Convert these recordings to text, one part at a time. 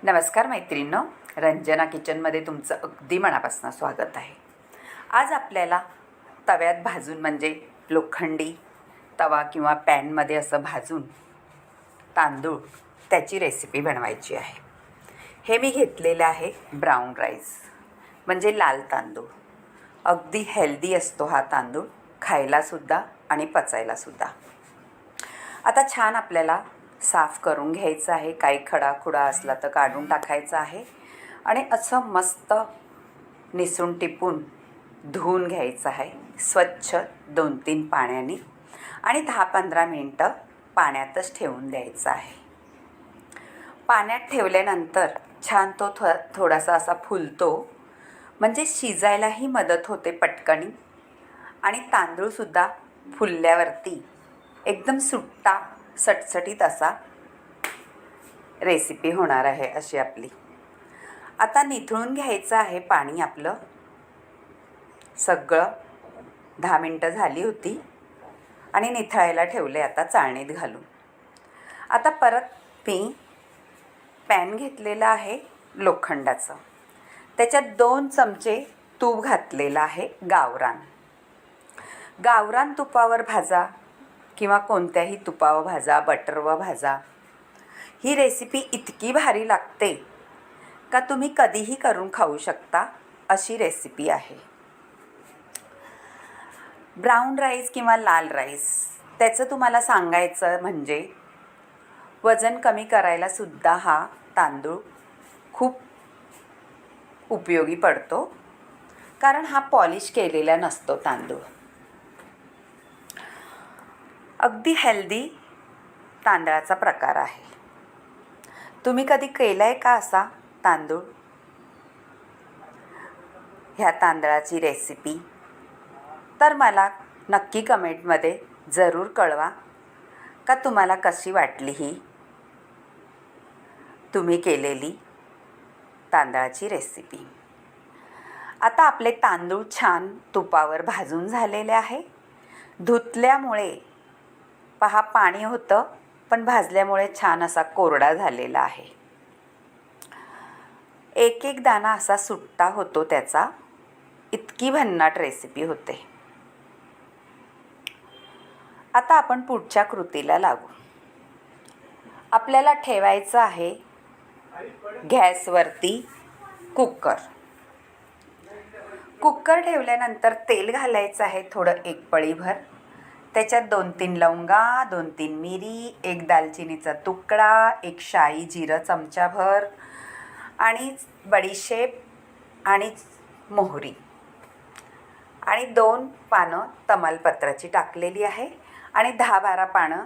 नमस्कार मैत्रिणींनो, रंजना किचनमध्ये तुमचं अगदी मनापासून स्वागत आहे. आज आपल्याला तव्यात भाजून म्हणजे लोखंडी तवा किंवा पॅनमध्ये असं भाजून तांदूळ त्याची रेसिपी बनवायची आहे. हे मी घेतलेलं आहे ब्राऊन राईस म्हणजे लाल तांदूळ. अगदी हेल्दी असतो हा तांदूळ, खायलासुद्धा आणि पचायलासुद्धा. आता छान आपल्याला साफ करून घ्यायचं आहे. काही खडाखुडा असला तर काढून टाकायचं आहे आणि असं मस्त निसून टिपून धुवून घ्यायचं आहे स्वच्छ 2-3 पाण्याने आणि 10-15 मिनटं पाण्यातच ठेवून द्यायचं आहे. पाण्यात ठेवल्यानंतर छान तो थोडासा असा फुलतो, म्हणजे शिजायलाही मदत होते पटकनी आणि तांदूळसुद्धा फुलल्यावरती एकदम सुट्टा सटसटीत असा रेसिपी होणार आहे अशी आपली. आता निथळून घ्यायचं आहे पाणी आपलं सगळं. 10 मिनटं झाली होती आणि निथळायला ठेवले आता चाळणीत घालून. आता परत मी पॅन घेतलेलं आहे लोखंडाचं. त्याच्यात 2 चमचे तूप घातलेलं आहे गावरान. गावरान तुपावर भाजा किंवा कोणत्याही तुपावर भाजा, बटरवर भाजा. ही रेसिपी इतकी भारी लागते का तुम्ही कधीही करून खाऊ शकता अशी रेसिपी आहे. ब्राऊन राईस किंवा लाल राईस त्याचं तुम्हाला सांगायचं म्हणजे वजन कमी करायलासुद्धा हा तांदूळ खूप उपयोगी पडतो, कारण हा पॉलिश केलेला नसतो तांदूळ. अगदी हेल्दी तांदळाचा प्रकार आहे. तुम्ही कधी केला आहे का असा तांदूळ, ह्या तांदळाची रेसिपी? तर मला नक्की कमेंटमध्ये जरूर कळवा का तुम्हाला कशी वाटली ही तुम्ही केलेली तांदळाची रेसिपी. आता आपले तांदूळ छान तुपावर भाजून झालेले आहे. धुतल्यामुळे पहा पाणी होतं, पण भाजल्यामुळे छान असा कोरडा झालेला आहे. एक एक दाणा असा सुट्टा होतो त्याचा. इतकी भन्नाट रेसिपी होते. आता आपण पुढच्या कृतीला लागू. आपल्याला ठेवायचं आहे गॅसवरती कुकर. कुकर ठेवल्यानंतर तेल घालायचं आहे थोडं, 1 पळीभर. त्याच्यात 2-3 लवंगा, 2-3 मिरी, 1 दालचिनीचा तुकडा, 1 शाई जिरं चमचाभर आणि बडीशेप आणि मोहरी आणि 2 पानं तमालपत्राची टाकलेली आहे आणि 10-12 पानं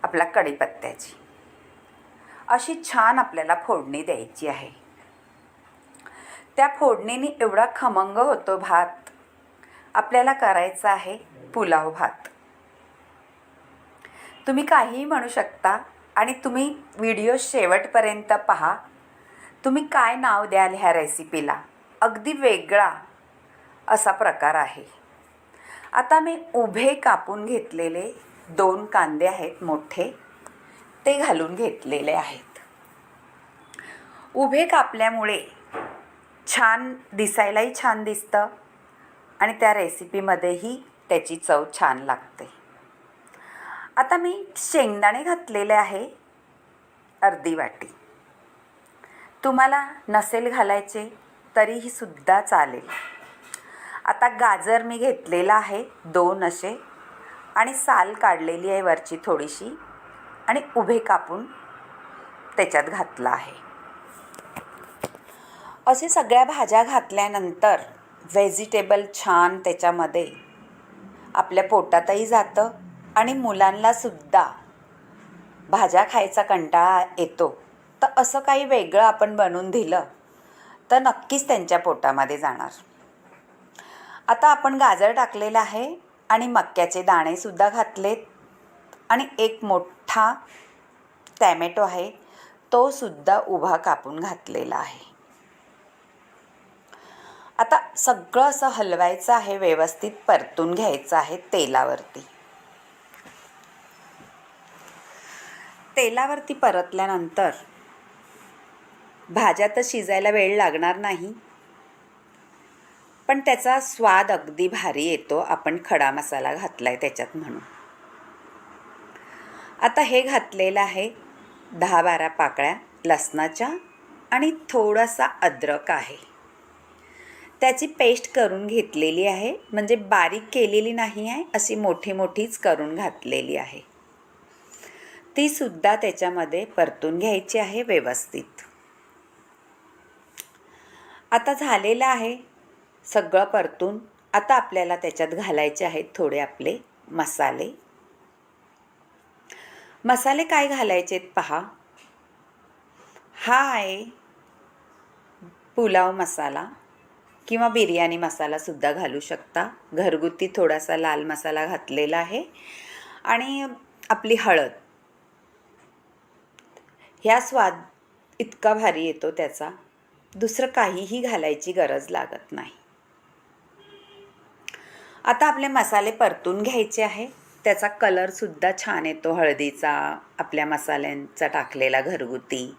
आपला कढीपत्त्याची. अशी छान आपल्याला फोडणी द्यायची आहे. त्या फोडणीने एवढा खमंग होतो भात. आपल्याला करायचा आहे पुलाव भात. तुम्ही काहीही म्हणू शकता आणि तुम्ही व्हिडिओ शेवटपर्यंत पहा. तुम्ही काय नाव द्याल ह्या रेसिपीला? अगदी वेगळा असा प्रकार आहे. आता मी उभे कापून घेतलेले 2 कांदे आहेत मोठे, ते घालून घेतलेले आहेत. उभे कापल्यामुळे छान दिसायलाही छान दिसतं आणि त्या रेसिपीमध्येही त्याची चव छान लागते. आता मी शेंगदाणे घातलेले आहे अर्धी वाटी. तुम्हाला नसेल घालायचे तरीही सुद्धा चालेल. आता गाजर मी घेतलेला आहे 2 असे आणि साल काढलेली आहे वरची थोडीशी आणि उभे कापून त्याच्यात घातला आहे. असे सगळ्या भाज्या घातल्यानंतर व्हेजिटेबल छान त्याच्यामध्ये आपल्या पोटातही जातं आणि मुलांनासुद्धा भाज्या खायचा कंटाळा येतो, तर असं काही वेगळं आपण बनवून दिलं तर नक्कीच त्यांच्या पोटामध्ये जाणार. आता आपण गाजर टाकलेलं आहे आणि मक्याचे दाणेसुद्धा घातलेत आणि 1 मोठा टॅमॅटो आहे, तो सुद्धा उभा कापून घातलेला आहे. आता सगळं असं हलवायचं आहे, व्यवस्थित परतून घ्यायचं आहे तेलावरती. तेलावरती परतल्यानंतर भाज्या तर शिजायला वेळ लागणार नाही, पण त्याचा स्वाद अगदी भारी येतो आपण खडा मसाला घातला आहे त्याच्यात म्हणून. आता हे घातलेलं आहे 10-12 पाकळ्या लसणाच्या आणि थोडासा अद्रक आहे. त्याची पेस्ट करून घेतलेली आहे, म्हणजे बारीक केलेली नाही आहे, अशी मोठी मोठीच करून घातलेली आहे. ती सुद्धा त्याच्यामध्ये परतून घ्यायची आहे व्यवस्थित. आता झालेलं आहे सगळं परतून. आता आपल्याला त्याच्यात घालायचे आहेत थोडे आपले मसाले. मसाले काय घालायचे आहेत पहा. हा आहे पुलाव मसाला किंवा बिर्याणी मसालासुद्धा घालू शकता. घरगुती थोडासा लाल मसाला घातलेला आहे आणि आपली हळद. ह्या स्वाद इतका भारी येतो त्याचा, दुसरं काहीही घालायची गरज लागत नाही. आता आपले मसाले परतून घ्यायचे आहे. त्याचा कलरसुद्धा छान येतो हळदीचा, आपल्या मसाल्यांचा टाकलेला घरगुती.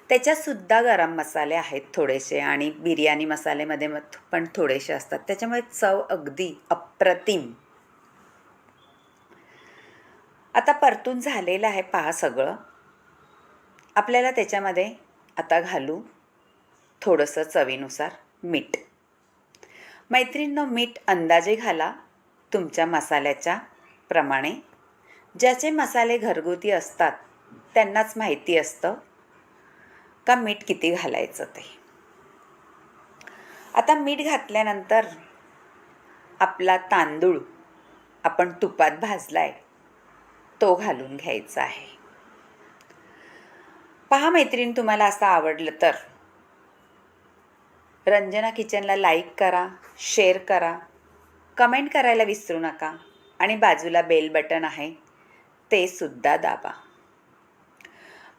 त्याच्यातसुद्धा गरम मसाले आहेत थोडेसे आणि बिर्याणी मसाल्यामध्ये पण थोडेसे असतात, त्याच्यामुळे चव अगदी अप्रतिम. आता परतून झालेलं आहे पहा सगळं. आपल्याला त्याच्यामध्ये आता घालू थोडंसं चवीनुसार मीठ. मैत्रिणींनो, मीठ अंदाजे घाला तुमच्या मसाल्याच्या प्रमाणे. ज्याचे मसाले घरगुती असतात त्यांनाच माहिती असतं का मीठ किती घालायचं ते. आता मीठ घातल्यानंतर आपला तांदूळ आपण तुपात भाजलाय तो घालून घ्यायचा आहे. पहा मैत्रीण, तुम्हाला असं आवडलं तर रंजना किचनला लाईक करा, शेअर करा, कमेंट करायला विसरू नका आणि बाजूला बेल बटन आहे ते सुद्धा दाबा.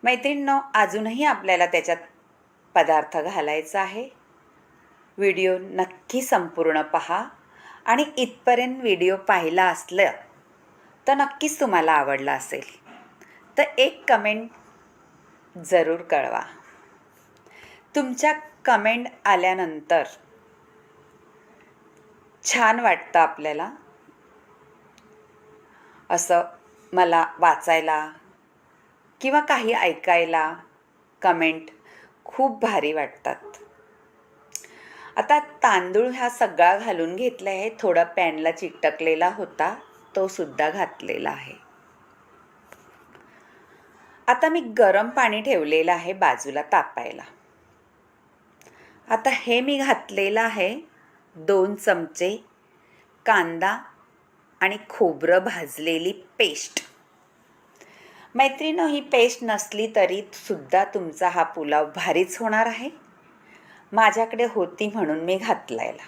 मैत्रिणींनो, अजूनही आपल्याला त्याच्यात पदार्थ घालायचा आहे. व्हिडिओ नक्की संपूर्ण पहा आणि इथपर्यंत व्हिडिओ पाहिला असलं तर नक्कीच तुम्हाला आवडला असेल तर एक कमेंट जरूर कळवा. तुमच्या कमेंट आल्यानंतर छान वाटतं आपल्याला. असं मला वाचायला किंवा काही ऐकायला कमेंट खूप भारी वाटतात. आता तांदूळ हा सगळा घालून घेतला आहे. थोडा पॅनला चिकटकलेला होता तो सुद्धा घातलेला आहे. आता मी गरम पाणी ठेवलेलं आहे बाजूला तापायला. आता हे मी घातलेलं आहे 2 चमचे कांदा आणि खोबरं भाजलेली पेस्ट. मैत्रिणींनो, ही पेस्ट नसली तरी सुद्धा तुमचा हा पुलाव भारीच होणार आहे. माझ्याकडे होती म्हणून मी घातलेला.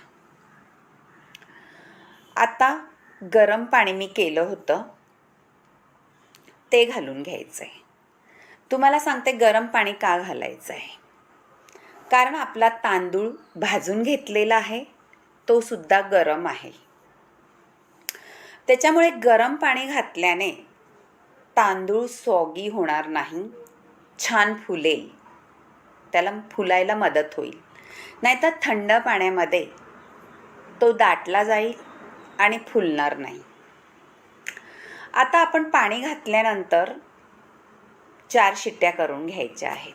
आता गरम पाणी मी केलं होतं ते घालून घ्यायचं आहे. तुम्हाला सांगते गरम पाणी का घालायचं आहे, कारण आपला तांदूळ भाजून घेतलेला आहे तो सुद्धा गरम आहे. त्याच्यामुळे गरम पाणी घातल्याने तांदूळ सॉगी होणार नाही, छान फुलेल, त्याला फुलायला मदत होईल. नाहीतर थंड पाण्यामध्ये तो दाटला जाईल आणि फुलणार नाही. आता आपण पाणी घातल्यानंतर 4 शिट्ट्या करून घ्यायच्या आहेत.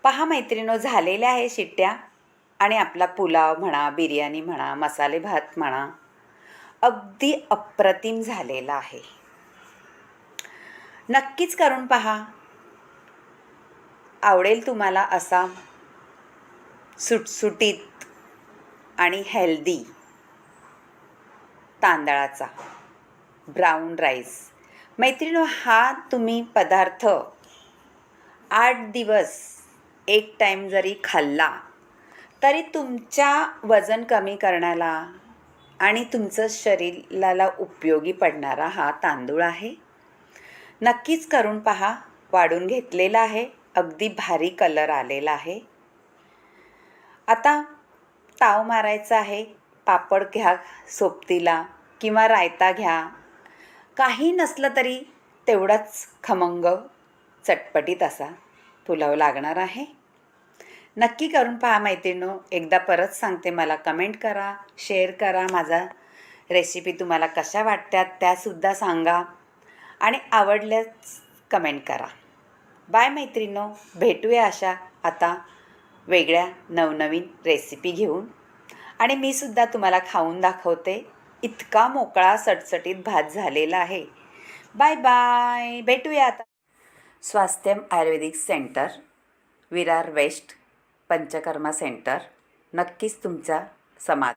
पहा मैत्रिणींनो, झालेल्या आहे शिट्ट्या आणि आपला पुलाव म्हणा, बिर्याणी म्हणा, मसाले भात म्हणा, अगदी अप्रतिम झालेला आहे. नक्कीच करून पहा, आवडेल तुम्हाला असा सुटसुटीत आणि हेल्दी तांदळाचा ब्राऊन राईस. मैत्रिणींनो, हा तुम्ही पदार्थ 8 दिवस एक टाईम जरी खाल्ला तरी तुमच्या वजन कमी करण्याला आणि तुमचं शरीराला उपयोगी पडणारा हा तांदूळ आहे. नक्कीच करून पहा. वाढून घेतलेला आहे, अगदी भारी कलर आलेला आहे. आता ताव मारायचा आहे. पापड घ्या सोबतीला किंवा रायता घ्या, काही नसलं तरी तेवढाच खमंग चटपटीत असा पुलाव लागणार आहे. नक्की करून पहा मैत्रिणींनो. एकदा परत सांगते, मला कमेंट करा, शेअर करा. माझा रेसिपी तुम्हाला कशा वाटतात त्यासुद्धा सांगा आणि आवडल्यास कमेंट करा. बाय मैत्रिणींनो. भेटूया अशा आता वेगळ्या नवनवीन रेसिपी घेऊन. आणि मी सुद्धा तुम्हाला खाऊन दाखवते. इतका मोकळा सटसटीत भात झालेला आहे. Bye bye. भेटूया आता. Swasthyam Ayurvedic centre, Virar west, Panchakarma centre. नक्कीच तुमचा समाज